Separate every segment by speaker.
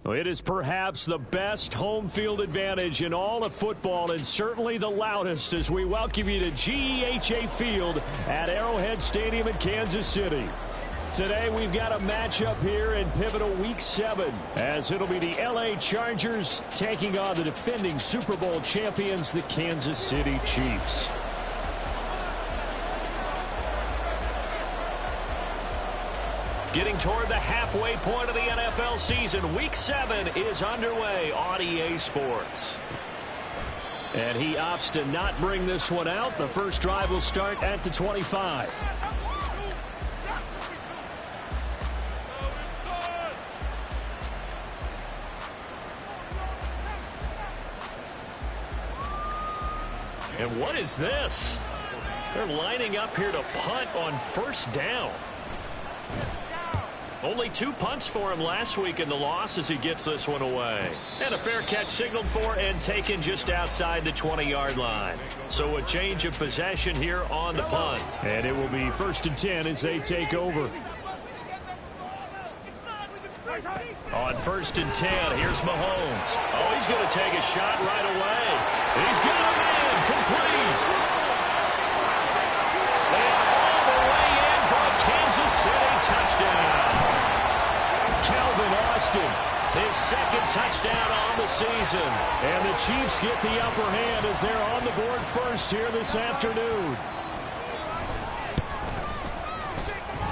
Speaker 1: Well, it is perhaps the best home field advantage in all of football, and certainly the loudest, as we welcome you to GEHA Field at Arrowhead Stadium in Kansas City. Today we've got a matchup here in pivotal Week 7, as it'll be the LA Chargers taking on the defending Super Bowl champions, the Kansas City Chiefs. Getting toward the halfway point of the NFL season, Week 7 is underway on EA Sports. And he opts to not bring this one out. The first drive will start at the 25. And what is this? They're lining up here to punt on first down. Only 2 punts for him last week in the loss as he gets this one away. And a fair catch signaled for and taken just outside the 20-yard line. So a change of possession here on the punt. And it will be 1st and 10 as they take over. On 1st and 10, here's Mahomes. Oh, he's going to take a shot right away. He's got a man complete. And all the way in for a Kansas City touchdown. Calvin Austin, his 2nd touchdown on the season. And the Chiefs get the upper hand as they're on the board first here this afternoon.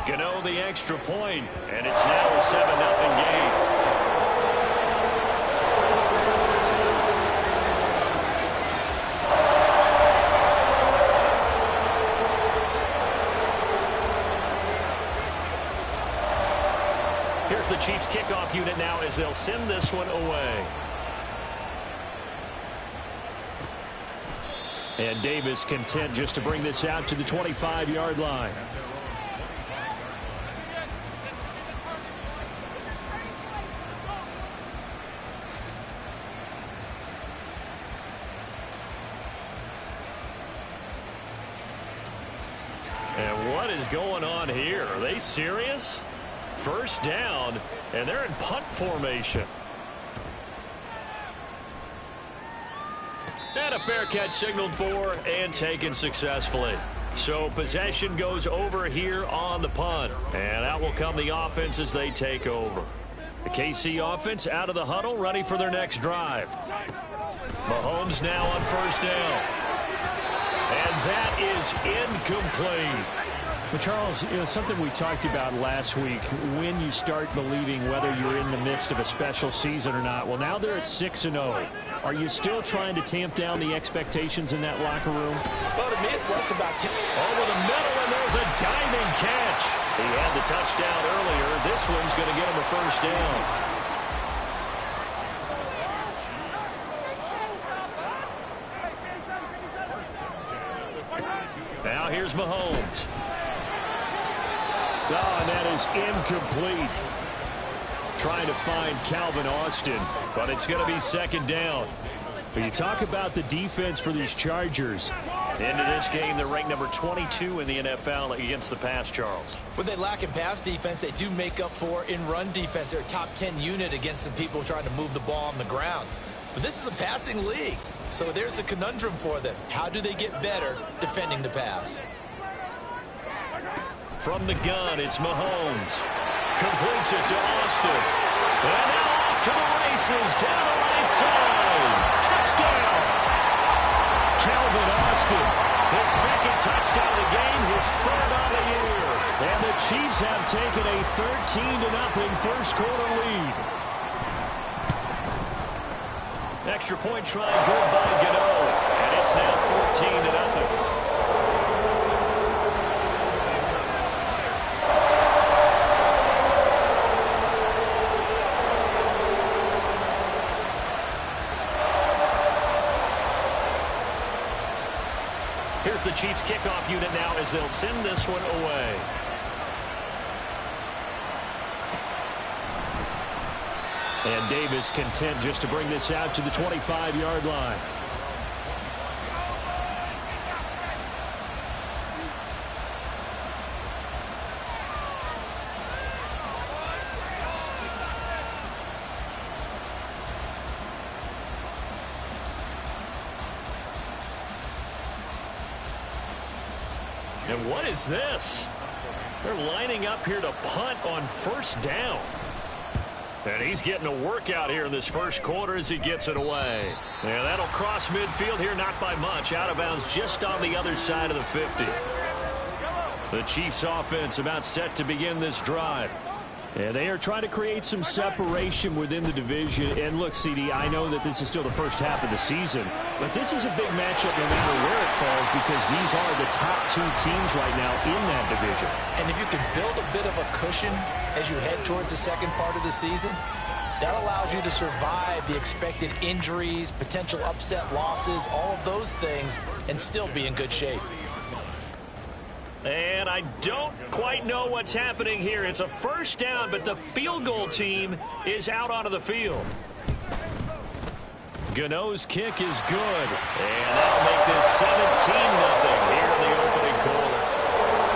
Speaker 1: Gano the extra point, and it's now a 7-0 game. Here's the Chiefs kickoff unit now as they'll send this one away. And Davis content just to bring this out to the 25-yard line. And what is going on here? Are they serious? First down, and they're in punt formation. And a fair catch signaled for and taken successfully. So possession goes over here on the punt. And out will come the offense as they take over. The KC offense out of the huddle, ready for their next drive. Mahomes now on first down. And that is incomplete.
Speaker 2: But Charles, something we talked about last week, when you start believing whether you're in the midst of a special season or not. Well, now they're at 6-0. Are you still trying to tamp down the expectations in that locker room?
Speaker 3: Well, to me, it's less about
Speaker 1: over the middle, and there's a diving catch. He had the touchdown earlier. This one's going to get him a first down. Now here's Mahomes. Oh, and that is incomplete. Trying to find Calvin Austin, but it's going to be 2nd down. But you talk about the defense for these Chargers. Into this game, they're ranked number 22 in the NFL against the pass, Charles.
Speaker 3: When they lack in pass defense, they do make up for in run defense. They're a top 10 unit against the people trying to move the ball on the ground. But this is a passing league, so there's a conundrum for them. How do they get better defending the pass?
Speaker 1: From the gun, it's Mahomes. Completes it to Austin. And now off to the races down the right side. Touchdown! Calvin Austin, his 2nd touchdown of the game, his 3rd on the year. And the Chiefs have taken a 13-0 first quarter lead. Extra point try good by Gano. And it's now 14-0. Here's the Chiefs kickoff unit now as they'll send this one away. And Davis content just to bring this out to the 25-yard line. And what is this? They're lining up here to punt on first down. And he's getting a workout here in this first quarter as he gets it away. Yeah, that'll cross midfield here, not by much. Out of bounds just on the other side of the 50. The Chiefs offense about set to begin this drive. Yeah, they are trying to create some separation within the division. And look, CD, I know that this is still the first half of the season, but this is a big matchup no matter where it falls because these are the top two teams right now in that division.
Speaker 3: And if you can build a bit of a cushion as you head towards the second part of the season, that allows you to survive the expected injuries, potential upset losses, all of those things, and still be in good shape.
Speaker 1: And I don't quite know what's happening here. It's a first down, but the field goal team is out onto the field. Gano's kick is good. And that'll make this 17-0 here in the opening quarter.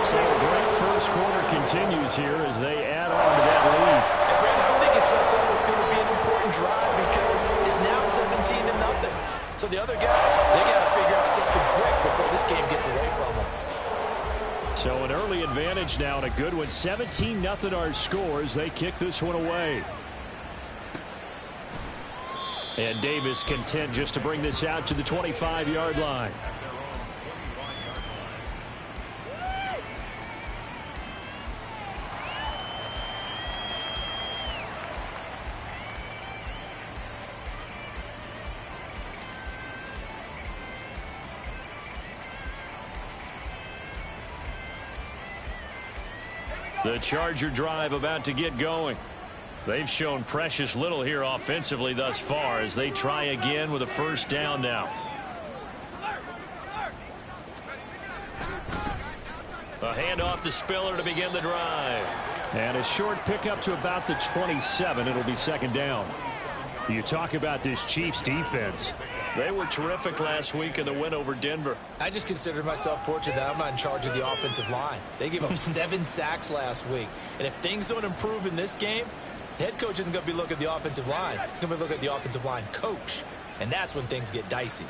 Speaker 1: So a great first quarter continues here as they add on to that lead.
Speaker 3: And Brandon, I think it sets up what's going to be an important drive because it's now 17-0. So the other guys, they got to figure out something quick before this game gets away from them.
Speaker 1: So an early advantage now and a good one. 17-0 our scores. They kick this one away. And Davis content just to bring this out to the 25-yard line. The Charger drive about to get going. They've shown precious little here offensively thus far as they try again with a first down now. A handoff to Spiller to begin the drive. And a short pickup to about the 27. It'll be second down. You talk about this Chiefs defense. They were terrific last week in the win over Denver.
Speaker 3: I just consider myself fortunate that I'm not in charge of the offensive line. They gave up 7 sacks last week. And if things don't improve in this game, the head coach isn't going to be looking at the offensive line. He's going to be looking at the offensive line coach. And that's when things get dicey.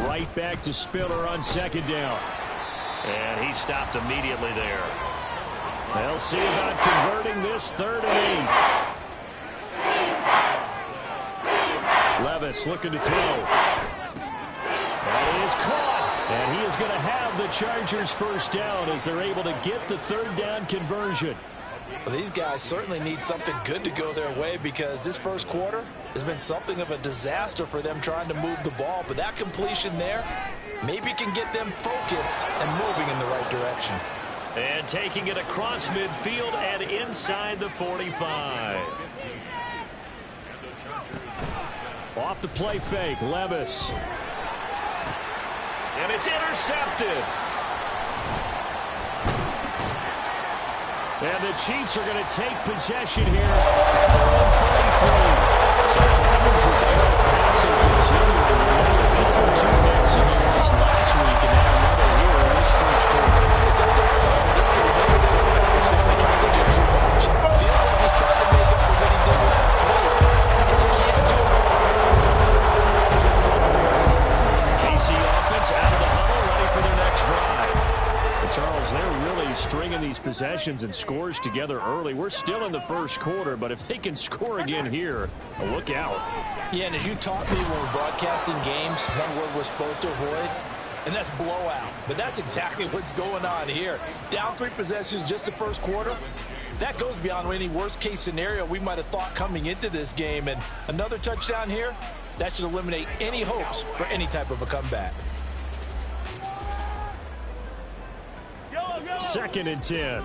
Speaker 1: Right back to Spiller on second down. And he stopped immediately there. They'll see about converting this 3rd and 8. Levis looking to throw. That is caught. And he is going to have the Chargers first down as they're able to get the 3rd down conversion.
Speaker 3: Well, these guys certainly need something good to go their way because this first quarter has been something of a disaster for them trying to move the ball. But that completion there maybe can get them focused and moving in the right direction.
Speaker 1: And taking it across midfield and inside the 45. Off the play fake, Levis. And it's intercepted. And the Chiefs are going to take possession here at their own 43. So problems with air passing continuing. They threw 2 picks in the loss last week, and now another here in this first quarter.
Speaker 3: It's up to this is a quarterback who's simply trying to do too much. Feels like he's trying to make up for what he did last week. And you can't do it.
Speaker 1: KC offense out of the huddle, ready for their next drive. But Charles, they're really stringing these possessions and scores together early. We're still in the first quarter, but if they can score again here, look out.
Speaker 3: Yeah, and as you taught me when we're broadcasting games, one word we're supposed to avoid, and that's blowout. But that's exactly what's going on here. Down 3 possessions just the first quarter. That goes beyond any worst-case scenario we might have thought coming into this game. And another touchdown here, that should eliminate any hopes for any type of a comeback.
Speaker 1: 2nd and 10.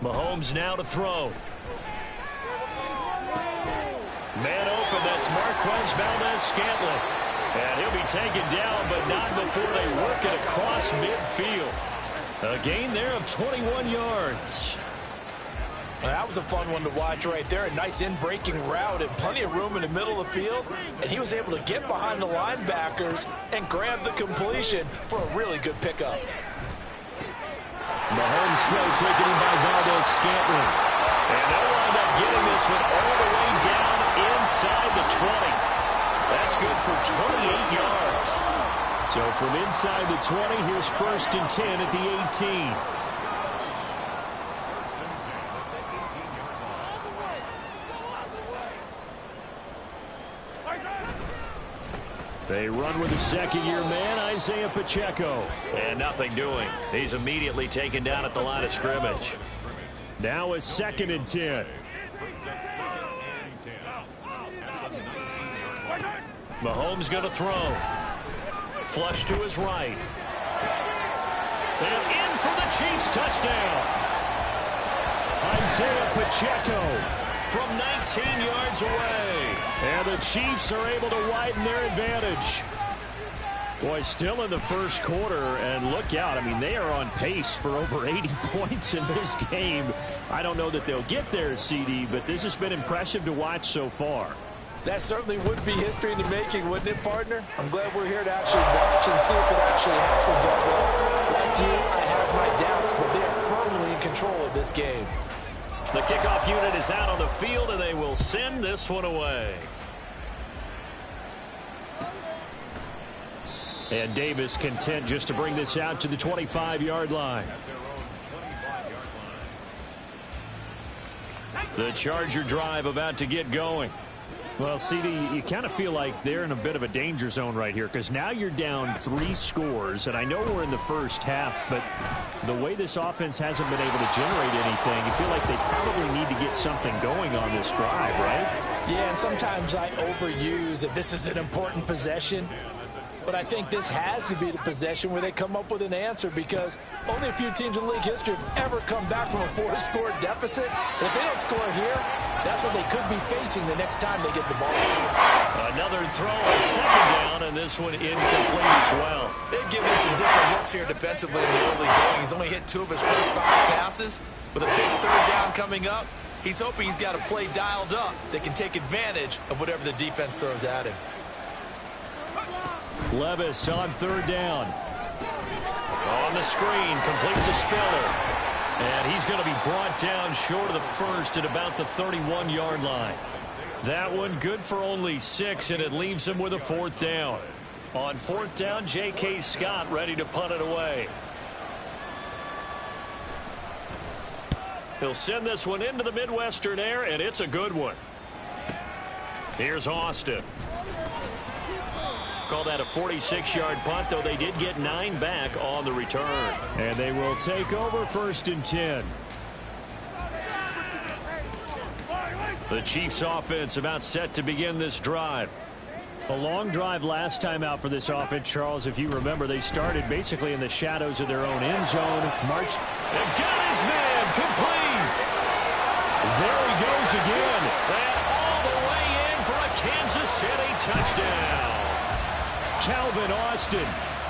Speaker 1: Mahomes now to throw. Man open, that's Marquez Valdez-Scantling. And he'll be taken down, but not before they work it across midfield. A gain there of 21 yards.
Speaker 3: That was a fun one to watch right there. A nice in-breaking route and plenty of room in the middle of the field. And he was able to get behind the linebackers and grab the completion for a really good pickup.
Speaker 1: Mahomes throw taken in by Valdez-Scantling. And they'll wind up getting this one all the way down inside the
Speaker 2: 28 yards.
Speaker 1: So from inside the 20, here's 1st and 10 at the 18. They run with the second-year man, Isaiah Pacheco.
Speaker 2: And nothing doing. He's immediately taken down at the line of scrimmage.
Speaker 1: Now a 2nd and 10.
Speaker 2: Mahomes going to throw. Flush to his right. And in for the Chiefs touchdown.
Speaker 1: Isaiah Pacheco
Speaker 2: from 19 yards away.
Speaker 1: And the Chiefs are able to widen their advantage. Boy, still in the first quarter, and look out. I mean, they are on pace for over 80 points in this game. I don't know that they'll get there, CD, but this has been impressive to watch so far.
Speaker 3: That certainly would be history in the making, wouldn't it, partner? I'm glad we're here to actually watch and see if it actually happens. Although, like you, I have my doubts, but they're firmly in control of this game.
Speaker 2: The kickoff unit is out on the field, and they will send this one away.
Speaker 1: And Davis content just to bring this out to the 25-yard line.
Speaker 2: The Charger drive about to get going.
Speaker 1: Well, CD, you kind of feel like they're in a bit of a danger zone right here because now you're down 3 scores, and I know we're in the first half, but the way this offense hasn't been able to generate anything, you feel like they probably need to get something going on this drive, right?
Speaker 3: Yeah, and sometimes I overuse that this is an important possession. But I think this has to be the possession where they come up with an answer because only a few teams in league history have ever come back from a 4-score deficit. And if they don't score here, that's what they could be facing the next time they get the ball.
Speaker 2: Another throw on 2nd down, and this one incomplete as well.
Speaker 3: They've given some different looks here defensively in the early going. He's only hit 2 of his first 5 passes. With a big 3rd down coming up, he's hoping he's got a play dialed up that can take advantage of whatever the defense throws at him.
Speaker 1: Levis on 3rd down.
Speaker 2: On the screen, complete to Spiller. And he's going to be brought down short of the first at about the 31-yard line.
Speaker 1: That one good for only 6, and it leaves him with a 4th down.
Speaker 2: On 4th down, J.K. Scott ready to punt it away. He'll send this one into the Midwestern air, and it's a good one. Here's Austin. Call that a 46-yard punt, though they did get 9 back on the return.
Speaker 1: And they will take over 1st and 10.
Speaker 2: The Chiefs offense about set to begin this drive.
Speaker 1: A long drive last time out for this offense, Charles. If you remember, they started basically in the shadows of their own end zone. Marched.
Speaker 2: And got his man complete.
Speaker 1: There he goes again.
Speaker 2: And all the way in for a Kansas City touchdown.
Speaker 1: Calvin Austin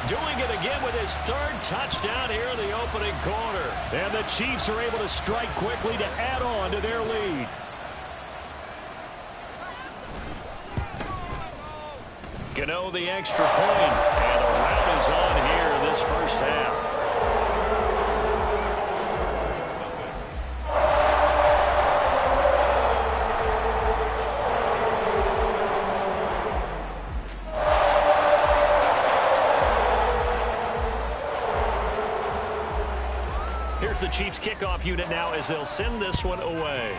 Speaker 2: doing it again with his 3rd touchdown here in the opening quarter.
Speaker 1: And the Chiefs are able to strike quickly to add on to their lead.
Speaker 2: Gano the extra point, and the rout is on here in this first half. Here's the Chiefs kickoff unit now as they'll send this one away.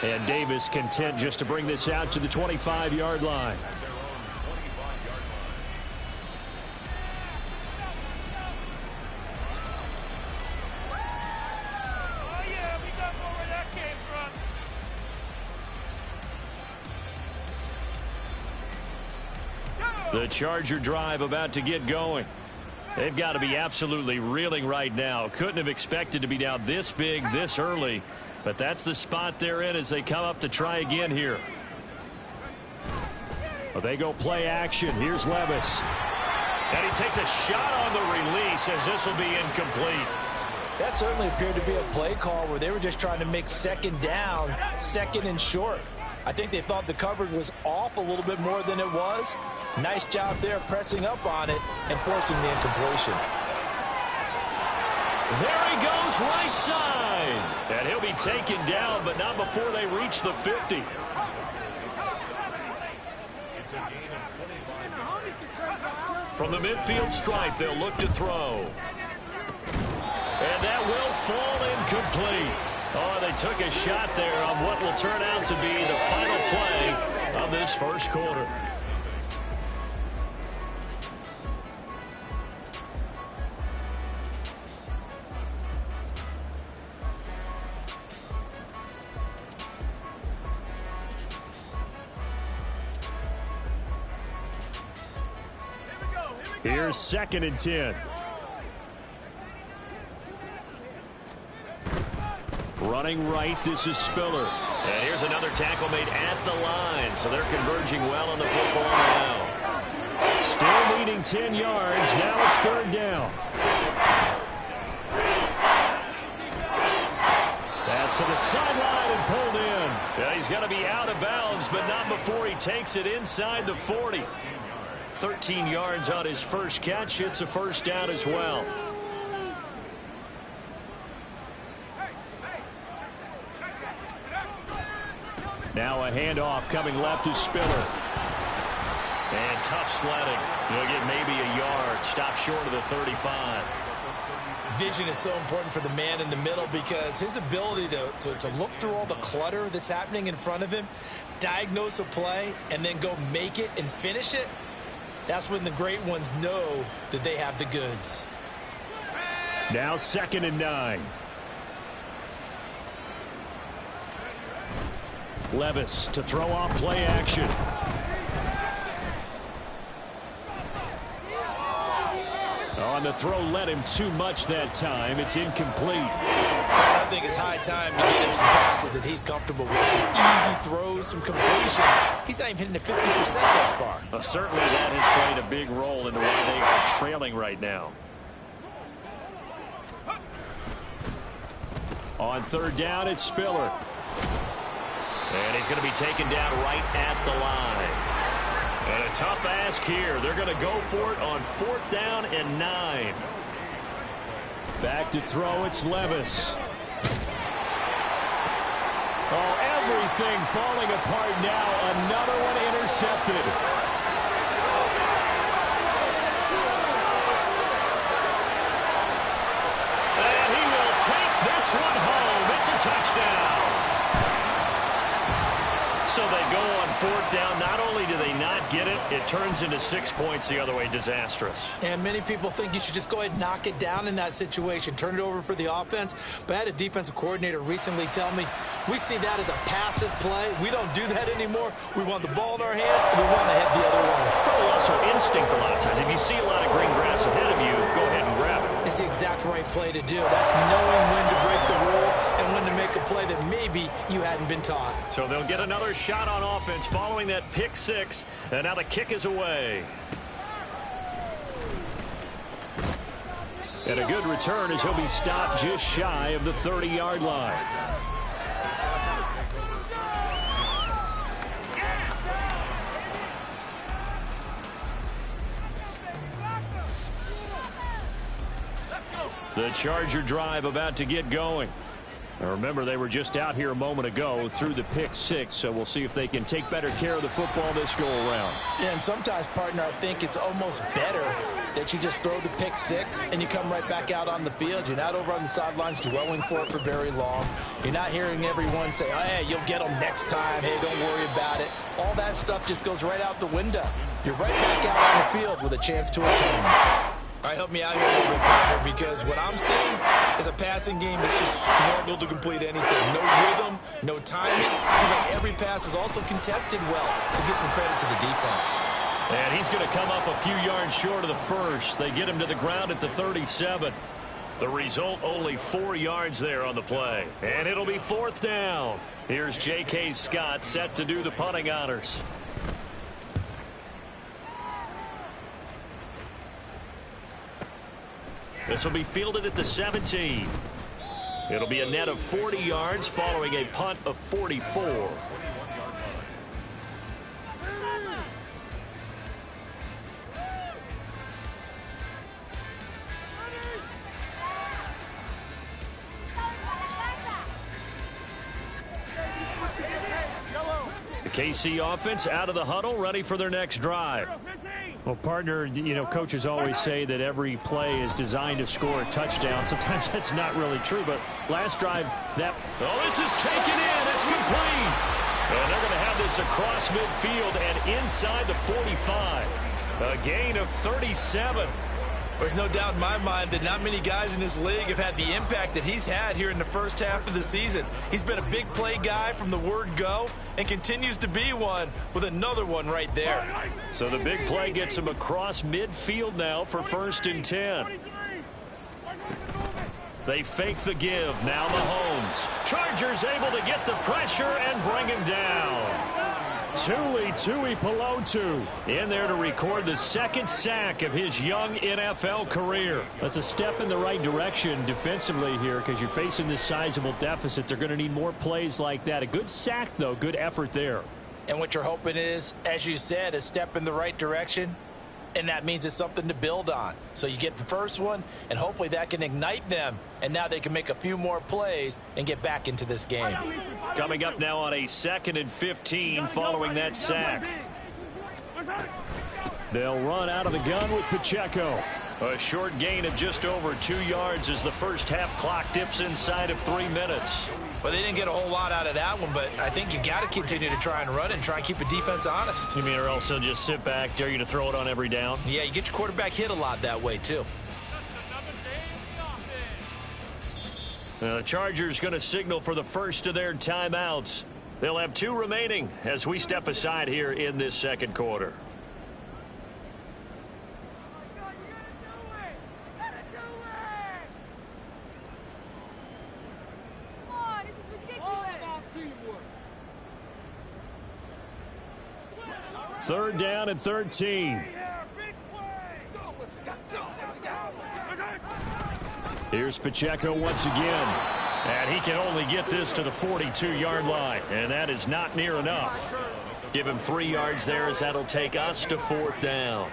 Speaker 1: And Davis content just to bring this out to the 25-yard line.
Speaker 2: The Charger drive about to get going. They've got to be absolutely reeling right now. Couldn't have expected to be down this big this early, but that's the spot they're in as they come up to try again here.
Speaker 1: Well, they go play action. Here's Levis.
Speaker 2: And he takes a shot on the release as this will be incomplete.
Speaker 3: That certainly appeared to be a play call where they were just trying to make 2nd down, 2nd and short. I think they thought the coverage was off a little bit more than it was. Nice job there pressing up on it and forcing the incompletion.
Speaker 2: There he goes right side.
Speaker 1: line. And he'll be taken down, but not before they reach the 50. From the midfield stripe, they'll look to throw. And that will fall incomplete. Oh, they took a shot there on what will turn out to be the final play of this first quarter. Here's 2nd and 10. Running right, this is Spiller. And here's another tackle made at the line, so they're converging well on the football now. Still needing 10 yards. Now it's 3rd down. Pass to the sideline and pulled in. Yeah, he's got to be out of bounds, but not before he takes it inside the 40. 13 yards on his first catch. It's a 1st down as well. Now a handoff coming left to Spiller. And tough sledding. He'll get maybe a yard. Stop short of the 35.
Speaker 3: Vision is so important for the man in the middle because his ability to look through all the clutter that's happening in front of him, diagnose a play, and then go make it and finish it, that's when the great ones know that they have the goods.
Speaker 1: Now 2nd and 9. Levis to throw off play action. On the throw, led him too much that time. It's incomplete.
Speaker 3: I think it's high time to get him some passes that he's comfortable with. Some easy throws, some completions. He's not even hitting the 50% thus far.
Speaker 1: Well, certainly that has played a big role in why they are trailing right now. On 3rd down, it's Spiller. And he's going to be taken down right at the line. And a tough ask here. They're going to go for it on 4th down and 9. Back to throw, it's Levis. Oh, everything falling apart now. Another one intercepted. And he will take this one home. It's a touchdown. So they go on 4th down. Not only do they not get it, it turns into 6 points the other way. Disastrous.
Speaker 3: And many people think you should just go ahead and knock it down in that situation. Turn it over for the offense. But I had a defensive coordinator recently tell me, we see that as a passive play. We don't do that anymore. We want the ball in our hands, and we want to head the other way.
Speaker 1: Probably also instinct a lot of times. If you see a lot of green grass ahead of you, go ahead and grab it.
Speaker 3: It's the exact right play to do. That's knowing when to break the rules and when to make a play that maybe you hadn't been taught.
Speaker 1: So they'll get another shot on offense following that pick 6. And now the kick is away. And a good return as he'll be stopped just shy of the 30-yard line. The Charger drive about to get going. Now remember, they were just out here a moment ago through the pick 6, so we'll see if they can take better care of the football this go-around.
Speaker 3: Yeah, and sometimes, partner, I think it's almost better that you just throw the pick 6 and you come right back out on the field. You're not over on the sidelines dwelling for it for very long. You're not hearing everyone say, oh, hey, you'll get them next time. Hey, don't worry about it. All that stuff just goes right out the window. You're right back out on the field with a chance to atone. All right, help me out here a little bit, partner, because what I'm seeing is a passing game that's just struggled to complete anything. No rhythm, no timing. Seems like every pass is also contested well, so give some credit to the defense.
Speaker 1: And he's going to come up a few yards short of the first. They get him to the ground at the 37. The result, only 4 yards there on the play. And it'll be 4th down. Here's J.K. Scott set to do the punting honors. This will be fielded at the 17. It'll be a net of 40 yards following a punt of 44. KC offense out of the huddle, ready for their next drive.
Speaker 2: Well, partner, coaches always say that every play is designed to score a touchdown. Sometimes that's not really true, but last drive,
Speaker 1: this is taken in. It's complete. And they're going to have this across midfield and inside the 45. A gain of 37.
Speaker 3: There's no doubt in my mind that not many guys in this league have had the impact that he's had here in the first half of the season. He's been a big play guy from the word go and continues to be one with another one right there.
Speaker 1: So the big play gets him across midfield now for 1st and 10. They fake the give. Now Mahomes. Chargers able to get the pressure and bring him down. Tuipulotu in there to record the 2nd sack of his young NFL career.
Speaker 2: That's a step in the right direction defensively here because you're facing this sizable deficit. They're going to need more plays like that. A good sack, though. Good effort there.
Speaker 3: And what you're hoping is, as you said, a step in the right direction. And that means it's something to build on. So you get the first one, and hopefully that can ignite them. And now they can make a few more plays and get back into this game.
Speaker 1: Coming up now on a 2nd and 15 following that sack. They'll run out of the gun with Pacheco. A short gain of just over 2 yards as the first half clock dips inside of 3 minutes.
Speaker 3: Well, they didn't get a whole lot out of that one, but I think you got to continue to try and run and try and keep the defense honest.
Speaker 1: You mean or else they'll just sit back, dare you to throw it on every down?
Speaker 3: Yeah, you get your quarterback hit a lot that way, too.
Speaker 1: The Chargers going to signal for the first of their timeouts. They'll have 2 remaining as we step aside here in this 2nd quarter. Third down and 13. Here's Pacheco once again. And he can only get this to the 42-yard line. And that is not near enough. Give him 3 yards there as that'll take us to 4th down.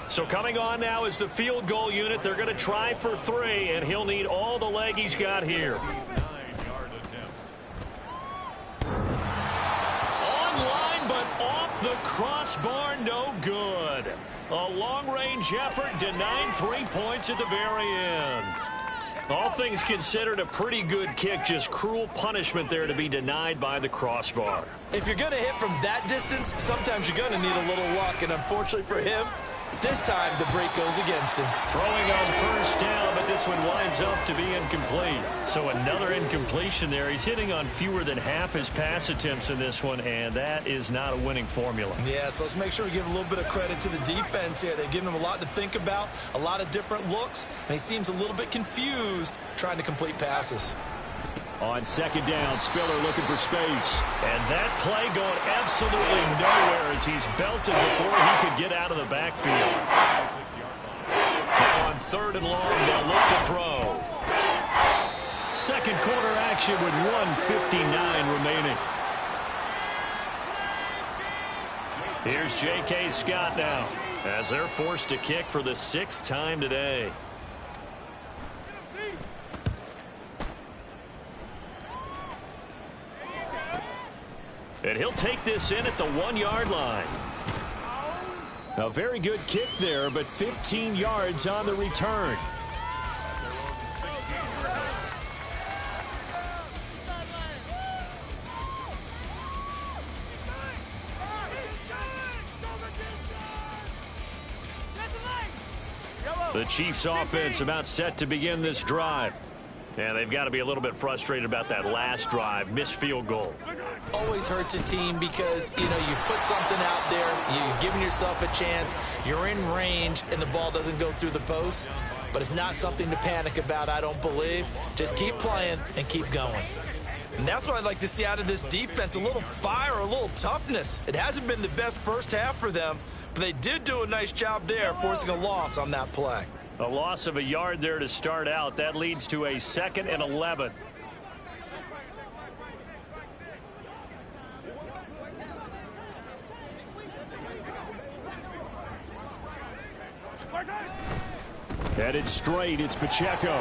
Speaker 1: So coming on now is the field goal unit. They're going to try for 3, and he'll need all the leg he's got here. Online, but off the crossbar, no good. A long-range effort denied 3 points at the very end. All things considered, a pretty good kick, just cruel punishment there to be denied by the crossbar.
Speaker 3: If you're going to hit from that distance, sometimes you're going to need a little luck, and unfortunately for him, this time the break goes against him.
Speaker 1: Throwing on first down, but this one winds up to be incomplete. So another incompletion there. He's hitting on fewer than half his pass attempts in this one, and that is not a winning formula.
Speaker 3: Yeah, so let's make sure we give a little bit of credit to the defense here. They've given him a lot to think about, a lot of different looks, and he seems a little bit confused trying to complete passes.
Speaker 1: On 2nd down, Spiller looking for space. And that play going absolutely nowhere as he's belted before he could get out of the backfield. Now on 3rd and long, they'll look to throw. 2nd quarter action with 1:59 remaining. Here's J.K. Scott now as they're forced to kick for the 6th time today. And he'll take this in at the 1-yard line. A very good kick there, but 15 yards on the return. The Chiefs offense about set to begin this drive. And they've got to be a little bit frustrated about that last drive, missed field goal.
Speaker 3: Always hurts a team because, you put something out there, you're giving yourself a chance, you're in range, and the ball doesn't go through the post. But it's not something to panic about, I don't believe. Just keep playing and keep going. And that's what I'd like to see out of this defense, a little fire, a little toughness. It hasn't been the best first half for them, but they did do a nice job there, forcing a loss on that play.
Speaker 1: A loss of a yard there to start out. That leads to a 2nd and 11. Headed straight, it's Pacheco.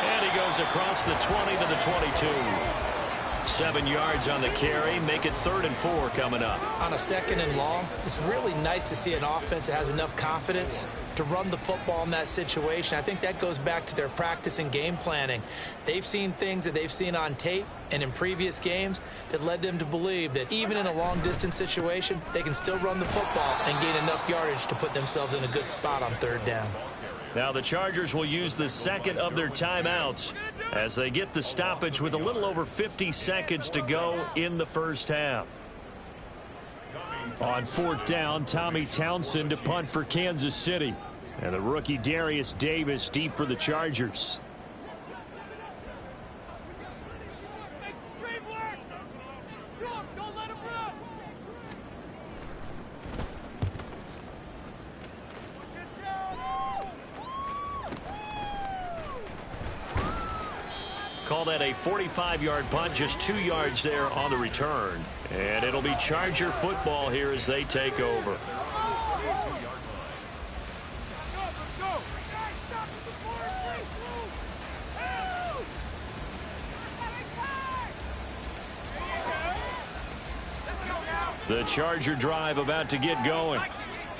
Speaker 1: And he goes across the 20 to the 22. 7 yards on the carry. Make it 3rd and 4 coming up.
Speaker 3: On a 2nd and long, it's really nice to see an offense that has enough confidence to run the football in that situation. I think that goes back to their practice and game planning. They've seen things that they've seen on tape and in previous games that led them to believe that even in a long-distance situation, they can still run the football and gain enough yardage to put themselves in a good spot on 3rd down.
Speaker 1: Now the Chargers will use the 2nd of their timeouts as they get the stoppage with a little over 50 seconds to go in the first half.
Speaker 2: On 4th down, Tommy Townsend to punt for Kansas City. And the rookie Darius Davis deep for the Chargers.
Speaker 1: Call that a 45-yard punt, just 2 yards there on the return. And it'll be Charger football here as they take over. The Charger drive about to get going.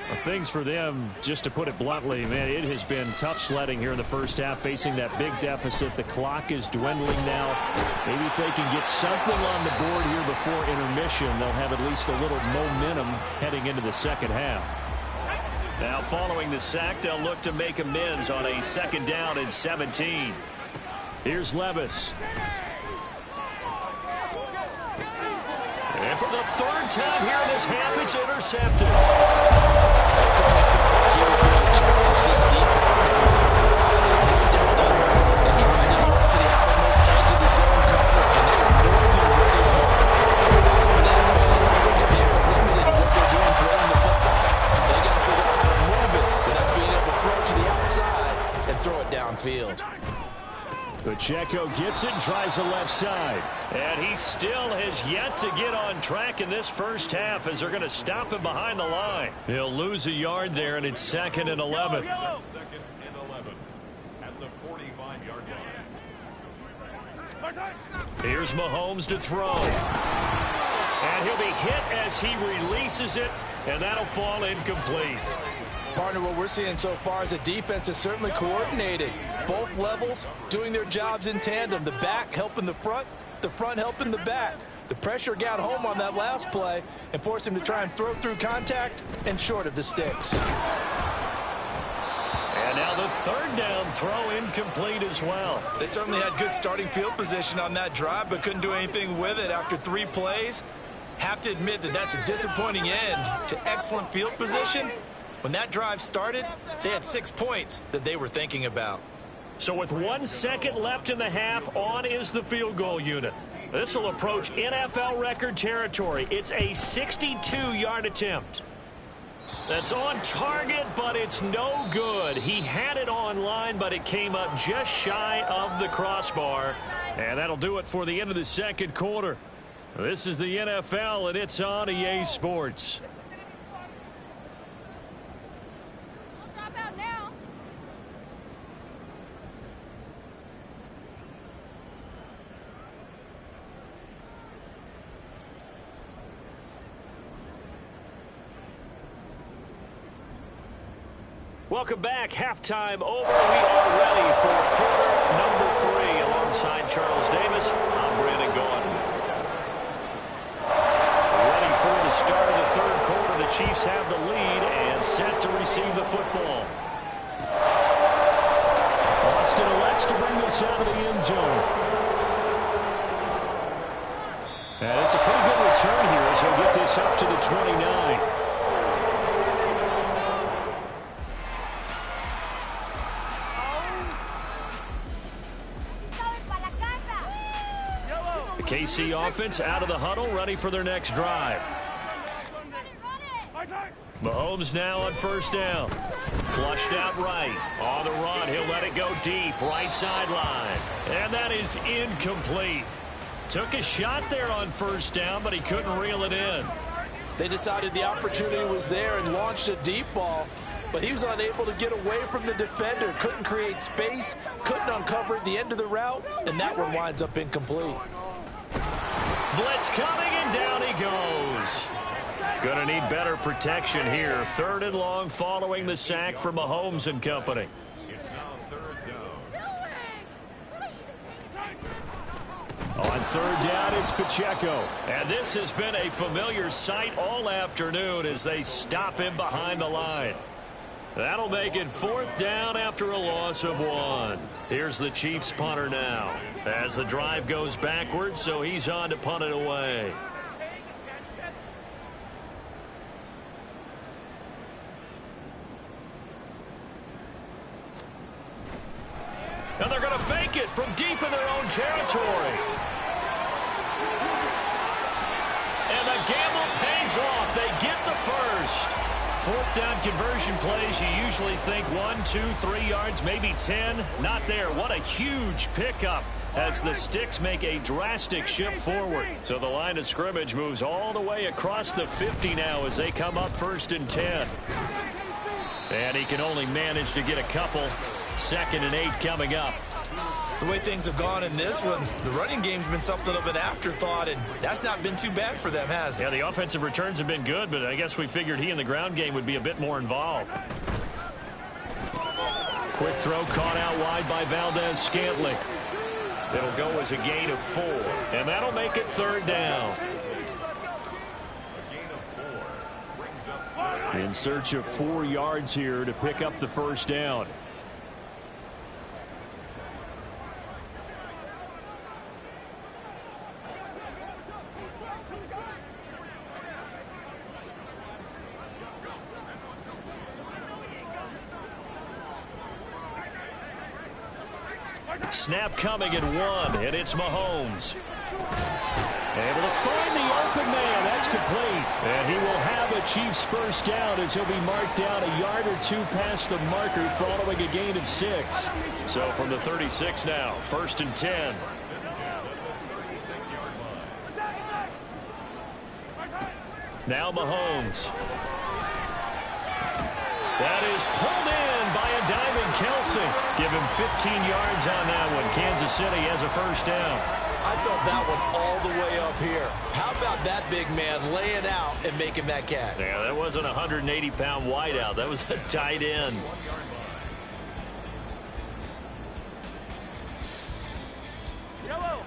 Speaker 2: Well, things for them, just to put it bluntly, man, it has been tough sledding here in the first half, facing that big deficit. The clock is dwindling now. Maybe if they can get something on the board here before intermission, they'll have at least a little momentum heading into the second half.
Speaker 1: Now following the sack, they'll look to make amends on a 2nd down and 17.
Speaker 2: Here's Levis.
Speaker 1: And for the 3rd time here in this half, it's intercepted.
Speaker 3: That's certainly here's where the challenge this defense has stepped up and tried to throw to the outermost edge of the zone coverage, and they were more than ready to go. The problem now is if they are limited in what they're doing throwing the football, they got to figure out how to move it without being able to throw it to the outside and throw it downfield.
Speaker 2: Pacheco gets it and tries the left side.
Speaker 1: And he still has yet to get on track in this first half as they're going to stop him behind the line. He'll lose a yard there, and it's 2nd and 11.
Speaker 4: 2nd and 11 at the 45-yard line.
Speaker 1: Here's Mahomes to throw. And he'll be hit as he releases it, and that'll fall incomplete.
Speaker 3: Partner, what we're seeing so far is the defense is certainly coordinated. Both levels doing their jobs in tandem. The back helping the front helping the back. The pressure got home on that last play and forced him to try and throw through contact and short of the sticks.
Speaker 1: And now the 3rd down throw incomplete as well.
Speaker 3: They certainly had good starting field position on that drive, but couldn't do anything with it after 3 plays. Have to admit that that's a disappointing end to excellent field position. When that drive started, they had 6 points that they were thinking about.
Speaker 1: So with 1 second left in the half, on is the field goal unit. This will approach NFL record territory. It's a 62-yard attempt. That's on target, but it's no good. He had it on line, but it came up just shy of the crossbar. And that'll do it for the end of the 2nd quarter. This is the NFL, and it's on EA Sports. Welcome back. Halftime over. We are ready for quarter number 3. Alongside Charles Davis, I'm Brandon Gaudin. Ready for the start of the 3rd quarter. The Chiefs have the lead and set to receive the football. Austin elects to bring this out of the end zone. And it's a pretty good return here as he'll get this up to the 29. KC offense out of the huddle, ready for their next drive. Mahomes now on 1st down. Flushed out right. On the run, he'll let it go deep. Right sideline. And that is incomplete. Took a shot there on 1st down, but he couldn't reel it in.
Speaker 3: They decided the opportunity was there and launched a deep ball, but he was unable to get away from the defender. Couldn't create space, couldn't uncover at the end of the route, and that one winds up incomplete.
Speaker 1: Blitz coming, and down he goes. Going to need better protection here. 3rd and long following the sack from Mahomes and company.
Speaker 4: It's now 3rd down.
Speaker 1: On 3rd down, it's Pacheco. And this has been a familiar sight all afternoon as they stop him behind the line. That'll make it 4th down after a loss of 1. Here's the Chiefs punter now as the drive goes backwards, so he's on to punt it away. And they're going to fake it from deep in their own territory. And the gamble pays off. They get the first. 4th down conversion plays, you usually think 1, 2, 3 yards, maybe 10. Not there. What a huge pickup as the Sticks make a drastic shift forward. So the line of scrimmage moves all the way across the 50 now as they come up 1st and 10. And he can only manage to get a couple. 2nd and 8 coming up.
Speaker 3: The way things have gone in this one, the running game's been something of an afterthought, and that's not been too bad for them, has it?
Speaker 1: Yeah, the offensive returns have been good, but I guess we figured he in the ground game would be a bit more involved. Quick throw caught out wide by Valdez-Scantling. It'll go as a gain of 4, and that'll make it 3rd down. In search of 4 yards here to pick up the 1st down. Snap coming at 1, and it's Mahomes. Able to find the open man. That's complete. And he will have a Chiefs 1st down as he'll be marked down a yard or 2 past the marker following a gain of 6. So from the 36 now, 1st and 10. Now Mahomes. That is pulled in by a diving Kelsey. Give him 15 yards on that one. Kansas City has a 1st down.
Speaker 3: I thought that one all the way up here. How about that big man laying out and making that catch?
Speaker 1: Yeah, that wasn't a 180-pound wideout. That was a tight end.
Speaker 5: Yellow.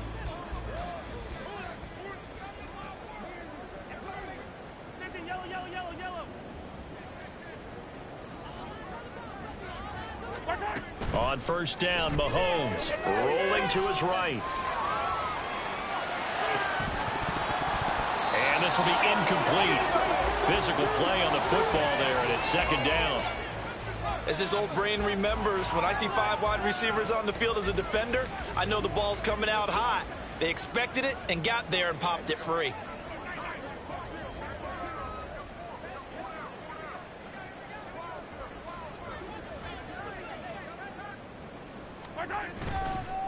Speaker 1: On 1st down, Mahomes rolling to his right. And this will be incomplete. Physical play on the football there, and it's 2nd down.
Speaker 3: As his old brain remembers, when I see 5 wide receivers on the field as a defender, I know the ball's coming out hot. They expected it and got there and popped it free.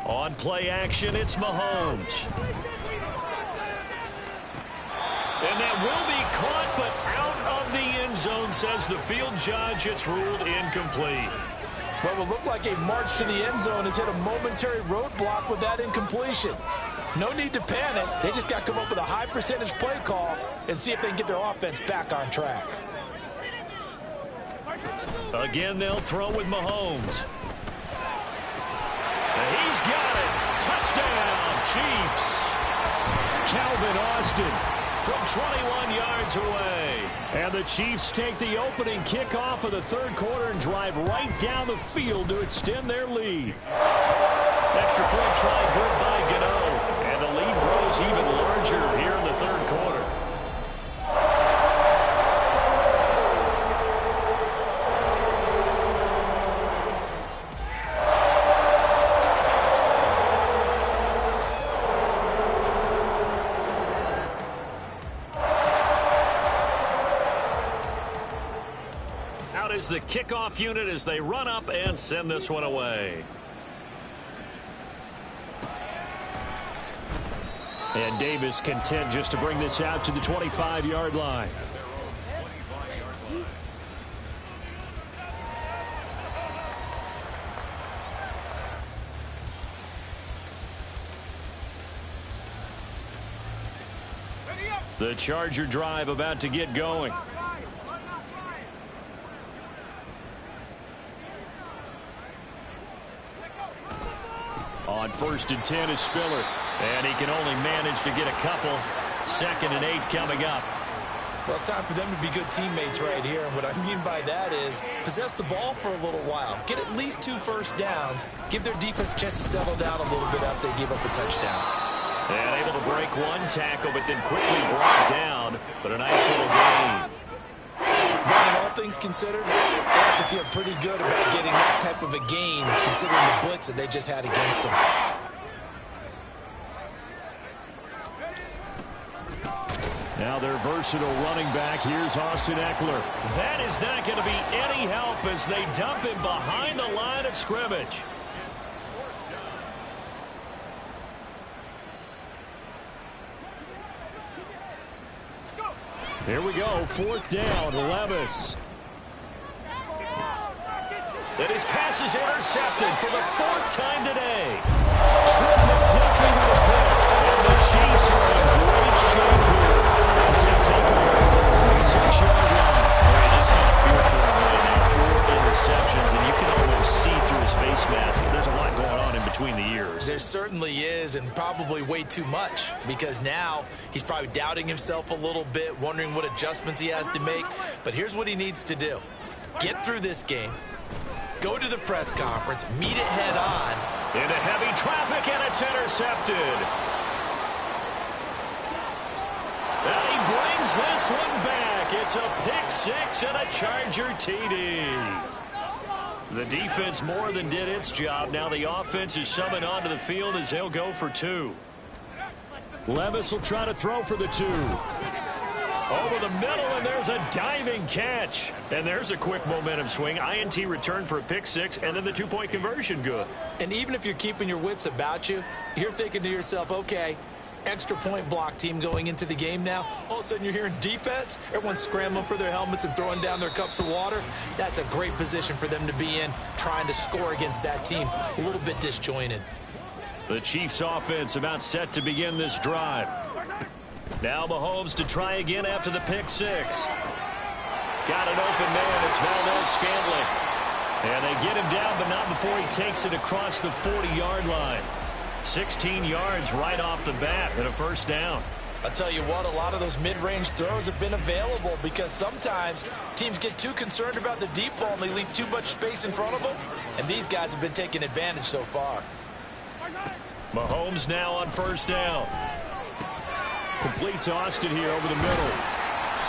Speaker 1: On play action, it's Mahomes. And that will be caught, but out of the end zone, says the field judge. It's ruled incomplete.
Speaker 6: What will look like a march to the end zone has hit a momentary roadblock with that incompletion. No need to panic. They just got to come up with a high percentage play call and see if they can get their offense back on track.
Speaker 1: Again, they'll throw with Mahomes. And he's got it. Touchdown, Chiefs. Calvin Austin from 21 yards away. And the Chiefs take the opening kickoff of the 3rd quarter and drive right down the field to extend their lead. Extra point try good by Gano. And the lead grows even larger here in the 3rd quarter. Is the kickoff unit as they run up and send this one away. And Davis content just to bring this out to the 25-yard line. The Charger drive about to get going. On 1st and 10 is Spiller. And he can only manage to get a couple. 2nd and 8 coming up.
Speaker 3: Well, it's time for them to be good teammates right here. And what I mean by that is possess the ball for a little while. Get at least 2 first downs. Give their defense a chance to settle down a little bit after they give up a touchdown.
Speaker 1: And able to break one tackle, but then quickly brought down. But a nice little gain.
Speaker 3: But all things considered, they have to feel pretty good about getting that type of a gain, considering the blitz that they just had against them.
Speaker 1: Now their versatile running back. Here's Austin Eckler.
Speaker 2: That is not going to be any help as they dump him behind the line of scrimmage.
Speaker 1: Here we go. 4th down. Levis.
Speaker 2: And his pass is intercepted for the 4th time today. Trent McDuffie with a pick. And the Chiefs are in great shape here as they take over the 46-yard line.
Speaker 1: You just kind of feel for him right now. 4 interceptions, and you can almost see through his face mask. There's a lot going on in between the ears.
Speaker 3: There certainly is, and probably way too much, because now he's probably doubting himself a little bit, wondering what adjustments he has to make. But here's what he needs to do. Get through this game. Go to the press conference, meet it head on.
Speaker 2: Into heavy traffic, and it's intercepted. And he brings this one back. It's a pick-6 and a Charger TD. The defense more than did its job. Now the offense is summoned onto the field as they'll go for 2.
Speaker 1: Levis will try to throw for the 2.
Speaker 2: Over the middle, and there's a diving catch. And there's a quick momentum swing. INT return for a pick-6, and then the 2-point conversion good.
Speaker 3: And even if you're keeping your wits about you, you're thinking to yourself, okay, extra point block team going into the game now. All of a sudden you're hearing defense. Everyone's scrambling for their helmets and throwing down their cups of water. That's a great position for them to be in, trying to score against that team. A little bit disjointed.
Speaker 1: The Chiefs offense about set to begin this drive.
Speaker 2: Now Mahomes to try again after the pick-6. Got an open man. It's Valdes-Scantling. And they get him down, but not before he takes it across the 40-yard line. 16 yards right off the bat and a 1st down.
Speaker 6: I'll tell you what, a lot of those mid-range throws have been available because sometimes teams get too concerned about the deep ball and they leave too much space in front of them. And these guys have been taking advantage so far.
Speaker 2: Mahomes now on 1st down.
Speaker 1: Complete to Austin here over the middle.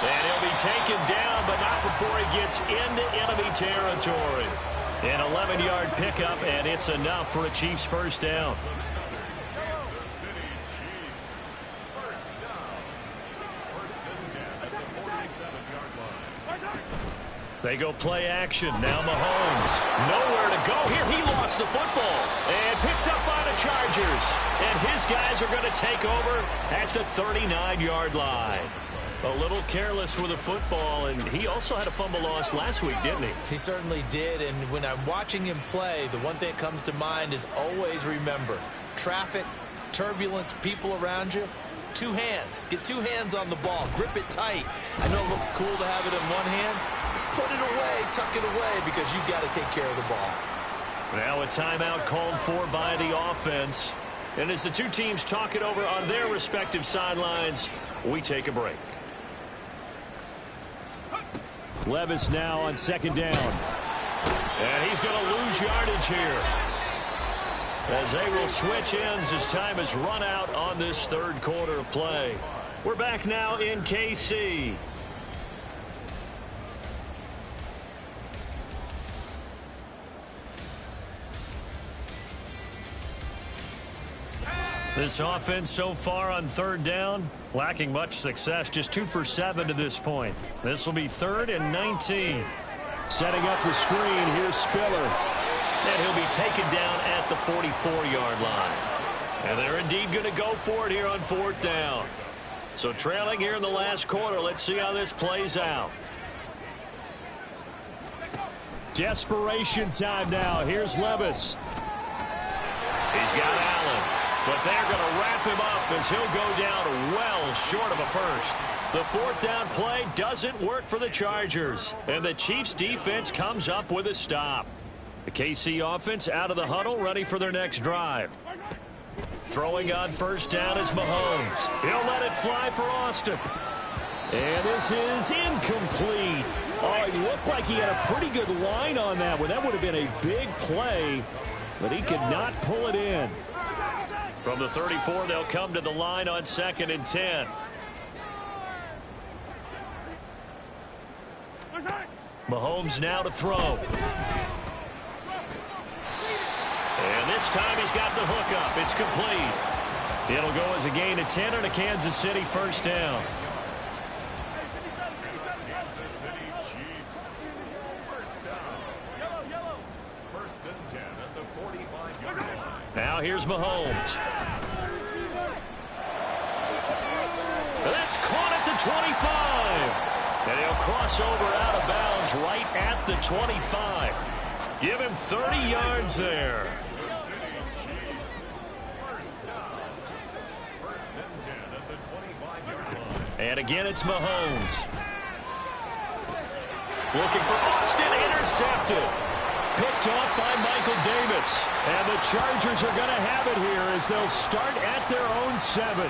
Speaker 2: And he'll be taken down, but not before he gets into enemy territory. An 11-yard pickup, and it's enough for a Chiefs 1st down. They go play action. Now Mahomes. Nowhere to go here. He lost the football. And picked up by the Chargers. And his guys are going to take over at the 39-yard line. A little careless with the football, and he also had a fumble loss last week, didn't he?
Speaker 3: He certainly did, and when I'm watching him play, the one thing that comes to mind is always remember, traffic, turbulence, people around you, 2 hands. Get 2 hands on the ball. Grip it tight. I know it looks cool to have it in one hand. Put it away, tuck it away, because you've got to take care of the ball.
Speaker 2: Now a timeout called for by the offense. And as the 2 teams talk it over on their respective sidelines, we take a break.
Speaker 1: Levis now on 2nd down.
Speaker 2: And he's going to lose yardage here, as they will switch ends as time has run out on this 3rd quarter of play. We're back now in KC. This offense so far on 3rd down, lacking much success, just 2 for 7 to this point. This will be 3rd and 19.
Speaker 1: Setting up the screen, here's Spiller.
Speaker 2: And he'll be taken down at the 44-yard line. And they're indeed going to go for it here on 4th down. So trailing here in the last quarter, let's see how this plays out.
Speaker 1: Desperation time now. Here's Levis.
Speaker 2: He's got Allen.
Speaker 1: But they're going to wrap him up as he'll go down well short of a first. The fourth down play doesn't work for the Chargers, and the Chiefs defense comes up with a stop. The KC offense out of the huddle, ready for their next drive. Throwing on first down is Mahomes. He'll let it fly for Austin. And this is incomplete. Oh, it looked like he had a pretty good line on that one. That would have been a big play, but he could not pull it in. From the 34, they'll come to the line on 2nd and 10. Mahomes now to throw. And this time he's got the hook up. It's complete. It'll go as a gain of 10 and a Kansas City first down.
Speaker 4: Kansas City Chiefs. First down. First and 10 at the 45-yard line.
Speaker 1: Now here's Mahomes. And that's caught at the 25. And he'll cross over out of bounds right at the 25. Give him 30 yards there.
Speaker 4: Kansas City Chiefs. First down. First and 10 at the 25-yard line.
Speaker 1: And again, it's Mahomes. Looking for Austin, intercepted. Picked off by Michael Davis. And the Chargers are going to have it here as they'll start at their own 7.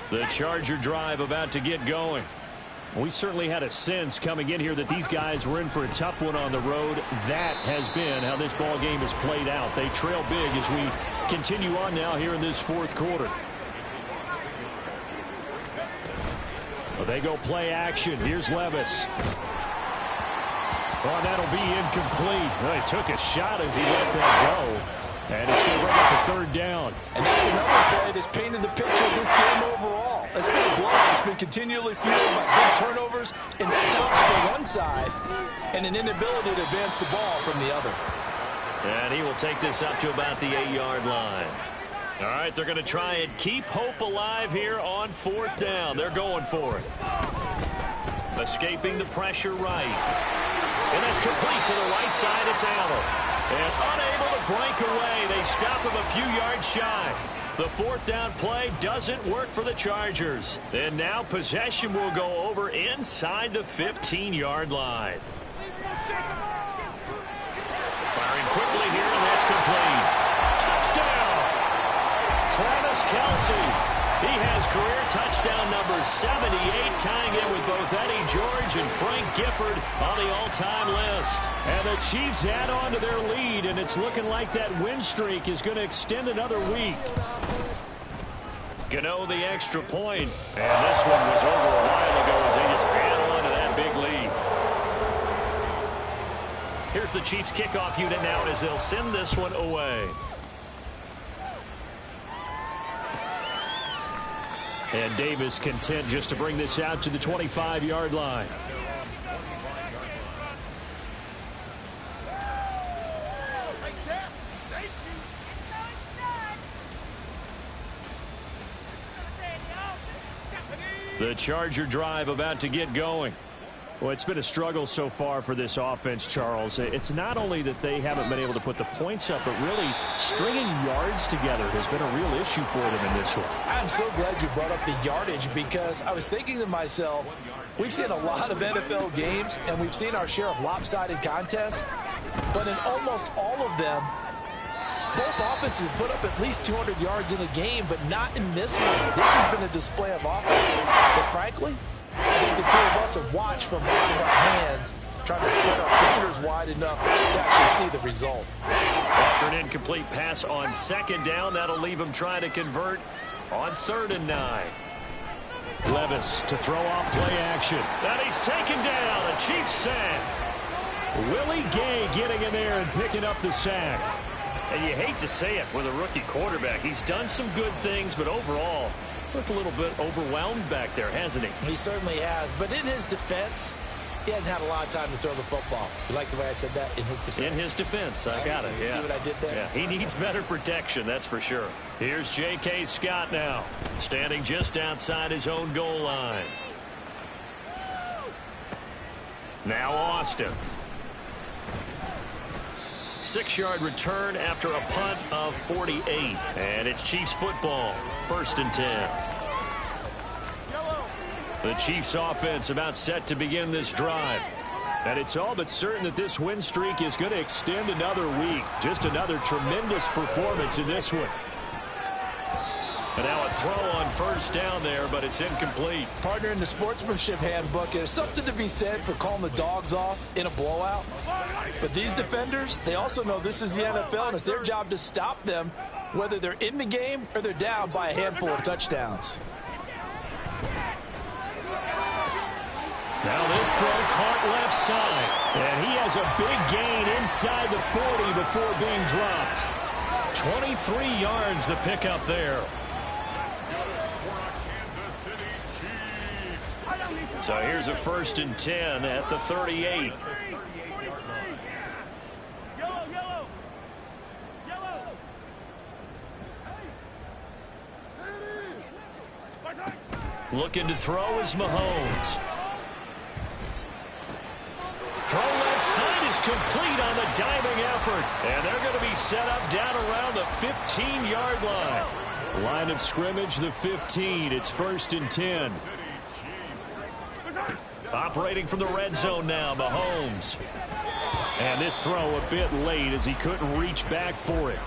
Speaker 1: The Charger drive about to get going. We certainly had a sense coming in here that these guys were in for a tough one on the road. That has been how this ball game has played out. They trail big as we continue on now here in this fourth quarter. Well, they go play action. Here's Levis. Oh, that'll be incomplete. Well, he took a shot as he let that go. And it's going to bring up a third down.
Speaker 6: And that's another play that's painted the picture of this game overall. It's been a blowout. It's been continually fueled by big turnovers and stops from one side and an inability to advance the ball from the other.
Speaker 1: And he will take this up to about the 8-yard line. All right, they're going to try and keep hope alive here on 4th down. They're going for it. Escaping the pressure right. And that's complete to the right side. It's Allen. And unable to break away. They stop him a few yards shy. The 4th down play doesn't work for the Chargers. And now possession will go over inside the 15-yard line. Firing quickly here, and that's complete. Touchdown! Travis Kelce. He has career touchdown number 78, tying it with both Eddie George and Frank Gifford on the all-time list. And the Chiefs add on to their lead, and it's looking like that win streak is going to extend another week. Gano the extra point, and this one was over a while ago as they just add on to that big lead. Here's the Chiefs kickoff unit now as they'll send this one away. And Davis content just to bring this out to the 25-yard line. The Charger drive about to get going. Well, it's been a struggle so far for this offense, Charles. It's not only that they haven't been able to put the points up, but really stringing yards together has been a real issue for them in this one.
Speaker 6: I'm so glad you brought up the yardage because I was thinking to myself, we've seen a lot of NFL games and we've seen our share of lopsided contests, but in almost all of them, both offenses have put up at least 200 yards in a game, but not in this one. This has been a display of offense that, frankly, I think the two of us have watched from behind our hands, trying to spread our fingers wide enough to actually see the result.
Speaker 1: After an incomplete pass on 2nd down, that'll leave him trying to convert on 3rd and 9. Levis to throw off play action. And he's taken down. A Chiefs sack. Willie Gay getting in there and picking up the sack. And you hate to say it with a rookie quarterback. He's done some good things, but overall, looked a little bit overwhelmed back there, hasn't he?
Speaker 3: He certainly has. But in his defense, he hadn't had a lot of time to throw the football. You like the way I said that? In his defense.
Speaker 2: In his defense, I got it.
Speaker 3: See what I did there?
Speaker 2: Yeah, he needs better protection, that's for sure. Here's J.K. Scott now, standing just outside his own goal line. Now Austin. 6-yard return after a punt of 48. And it's Chiefs football, 1st and 10. The Chiefs offense about set to begin this drive. And it's all but certain that this win streak is going to extend another week. Just another tremendous performance in this one. And now a throw on 1st down there, but it's incomplete.
Speaker 6: Partner, in the sportsmanship handbook, there's something to be said for calling the dogs off in a blowout. But these defenders, they also know this is the NFL, and it's their job to stop them, whether they're in the game or they're down by a handful of touchdowns.
Speaker 2: Now this throw caught left side. And he has a big gain inside the 40 before being dropped. 23 yards the pickup there. So here's a 1st and 10 at the 38. Looking to throw is Mahomes. Throw left side is complete on the diving effort. And they're going to be set up down around the 15-yard line. Line of scrimmage, the 15. It's 1st and 10. Operating from the red zone now, Mahomes. And this throw a bit late as he couldn't reach back for it.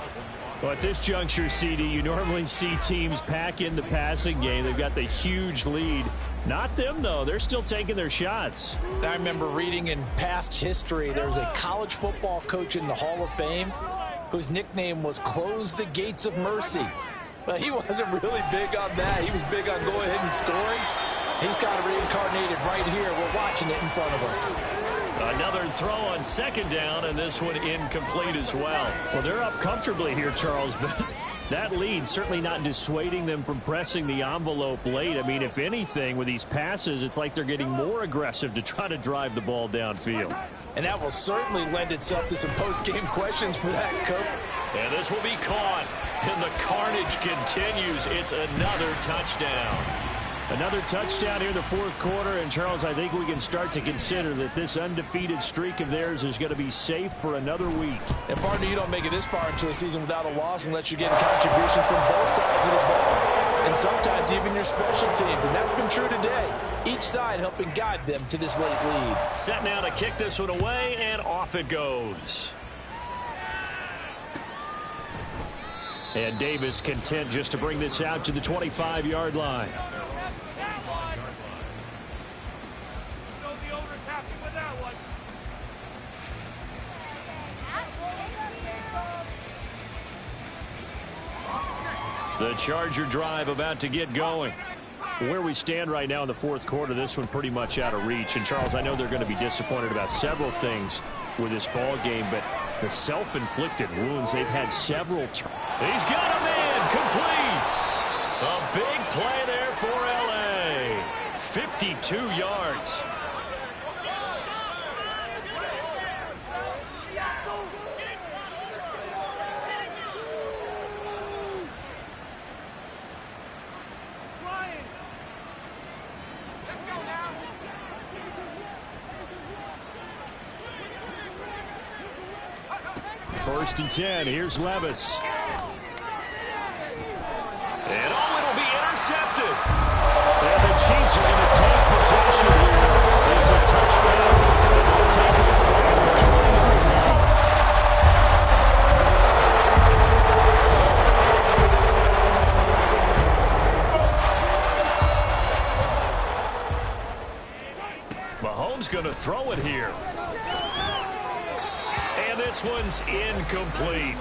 Speaker 2: Well, at this juncture, CD, you normally see teams pack in the passing game. They've got the huge lead. Not them, though. They're still taking their shots.
Speaker 6: I remember reading in past history, there was a college football coach in the Hall of Fame whose nickname was Close the Gates of Mercy. But he wasn't really big on that. He was big on going ahead and scoring. He's got it reincarnated right here. We're watching it in front of us.
Speaker 2: Another throw on 2nd down, and this one incomplete as well. Well, they're up comfortably here, Charles, but that lead certainly not dissuading them from pressing the envelope late. I mean, if anything, with these passes, it's like they're getting more aggressive to try to drive the ball downfield.
Speaker 6: And that will certainly lend itself to some post-game questions for that coach.
Speaker 2: And this will be caught, and the carnage continues. It's another touchdown. Another touchdown here in the 4th quarter, and Charles, I think we can start to consider that this undefeated streak of theirs is going to be safe for another week.
Speaker 6: And partner, you don't make it this far into a season without a loss unless you're getting contributions from both sides of the ball, and sometimes even your special teams, and that's been true today. Each side helping guide them to this late lead.
Speaker 2: Set now to kick this one away, and off it goes. And Davis content just to bring this out to the 25-yard line. The Charger drive about to get going. Where we stand right now in the 4th quarter, this one pretty much out of reach. And, Charles, I know they're going to be disappointed about several things with this ball game, but the self-inflicted wounds, they've had several. He's got a man complete. A big play there for L.A. 52 yards. First and 10. Here's Levis. And it'll be intercepted. And the Chiefs are going to take possession here. It's a touchback. And they'll take it at the 20-yard line. Mahomes going to throw it here. And this one's incomplete.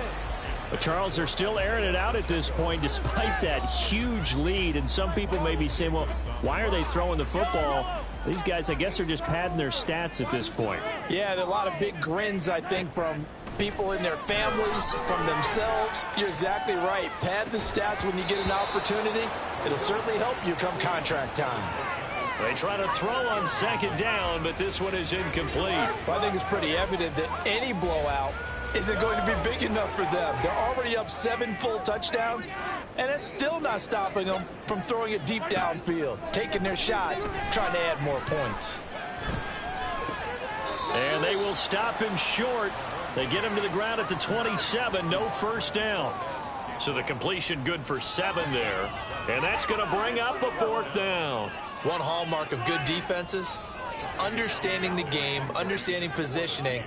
Speaker 2: But Charles, they're still airing it out at this point despite that huge lead. And some people may be saying, well, why are they throwing the football? These guys, I guess, are just padding their stats at this point.
Speaker 6: Yeah, there are a lot of big grins, I think, from people in their families, from themselves. You're exactly right. Pad the stats when you get an opportunity. It'll certainly help you come contract time.
Speaker 1: They try to throw on second down, but this one is incomplete.
Speaker 6: Well, I think it's pretty evident that any blowout isn't going to be big enough for them. They're already up 7 full touchdowns, and it's still not stopping them from throwing it deep downfield, taking their shots, trying to add more points.
Speaker 1: And they will stop him short. They get him to the ground at the 27, no first down. So the completion good for 7 there, and that's going to bring up a 4th down.
Speaker 3: One hallmark of good defenses is understanding the game, understanding positioning,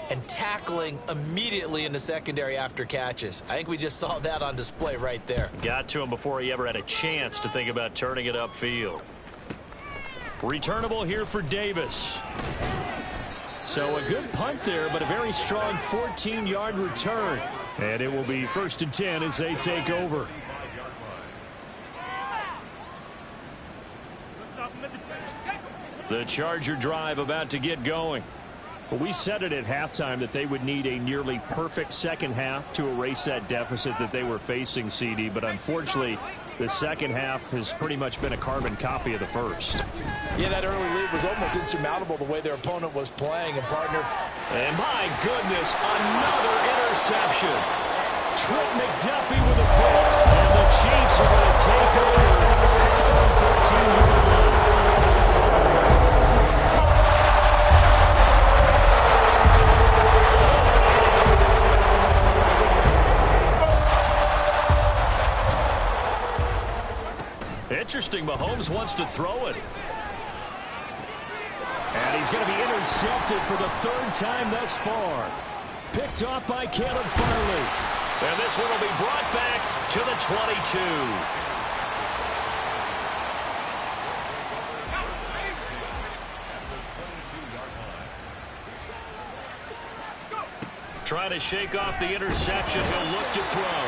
Speaker 3: and tackling immediately in the secondary after catches. I think we just saw that on display right there.
Speaker 1: Got to him before he ever had a chance to think about turning it upfield. Returnable here for Davis. So a good punt there, but a very strong 14-yard return. And it will be 1st and 10 as they take over. The Charger drive about to get going. Well, we said it at halftime that they would need a nearly perfect second half to erase that deficit that they were facing, CD. But unfortunately, the second half has pretty much been a carbon copy of the first.
Speaker 6: Yeah, that early lead was almost insurmountable the way their opponent was playing. And, partner,
Speaker 1: and my goodness, another interception. Trent McDuffie with a pick. And the Chiefs are going to take over at their own 14-yard line. Interesting, Mahomes wants to throw it. And he's going to be intercepted for the 3rd time thus far. Picked off by Caleb Farley. And this one will be brought back to the 22. Trying to shake off the interception. He'll look to throw.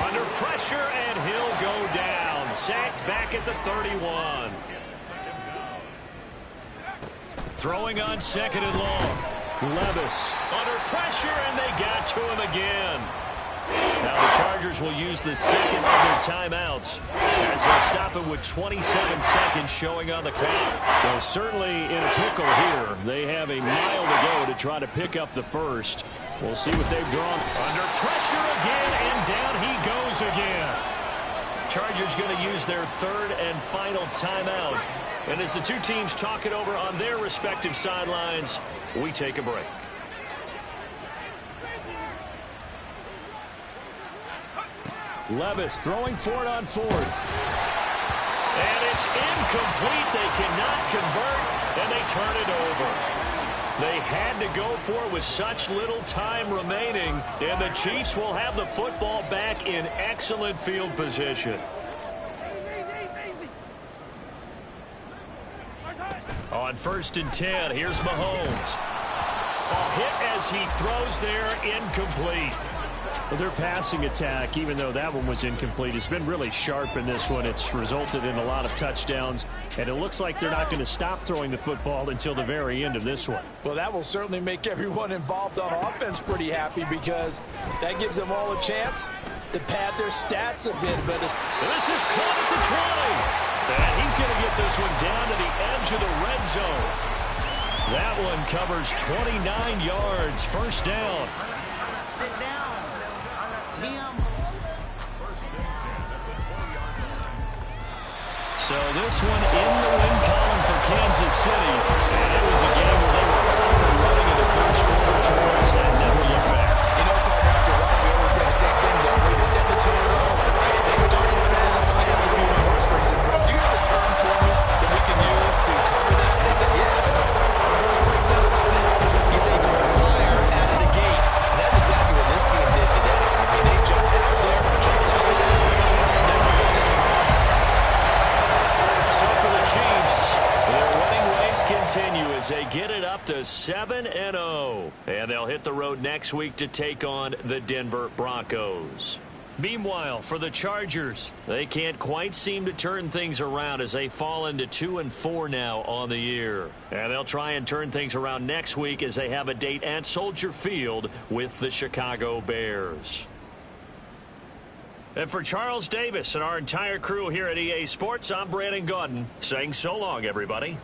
Speaker 1: Under pressure, and he'll go down. Sacked back at the 31. Throwing on 2nd and long. Levis under pressure, and they got to him again. Now the Chargers will use the second of their timeouts as they'll stop him with 27 seconds showing on the clock. Well, certainly in a pickle here. They have a mile to go to try to pick up the first. We'll see what they've drawn. Under pressure again, and down he goes again. Chargers going to use their 3rd and final timeout. And as the two teams talk it over on their respective sidelines, we take a break. Levis throwing for it on 4th. And it's incomplete. They cannot convert, and they turn it over. They had to go for it with such little time remaining, and the Chiefs will have the football back in excellent field position. On 1st and 10, here's Mahomes. A hit as he throws there, incomplete. Well, their passing attack, even though that one was incomplete, has been really sharp in this one. It's resulted in a lot of touchdowns, and it looks like they're not going to stop throwing the football until the very end of this one.
Speaker 6: Well, that will certainly make everyone involved on offense pretty happy because that gives them all a chance to pad their stats a bit. But this
Speaker 1: is caught at the 20. And he's going to get this one down to the edge of the red zone. That one covers 29 yards. 1st down.
Speaker 5: Sit down.
Speaker 1: So this one in the win column for Kansas City. And it was a game where they were off and running in the first quarter, Charles, and never looked back.
Speaker 3: You know, partner, after a while, we always say the same thing, though. They set the tone early, right? They started fast. I asked a few of my horse racing friends, do you have a term for me that we can use to cover that? And they said, yeah. The horse breaks out like that. You say call flyer out of the gate. And that's exactly what this team did today. I mean, they jumped out there, jumped out there, and never hit it.
Speaker 1: So for the Chiefs, their winning ways continue as they get it up to 7-0. And they'll hit the road next week to take on the Denver Broncos. Meanwhile, for the Chargers, they can't quite seem to turn things around as they fall into 2-4 now on the year. And they'll try and turn things around next week as they have a date at Soldier Field with the Chicago Bears. And for Charles Davis and our entire crew here at EA Sports, I'm Brandon Gaudin saying so long, everybody.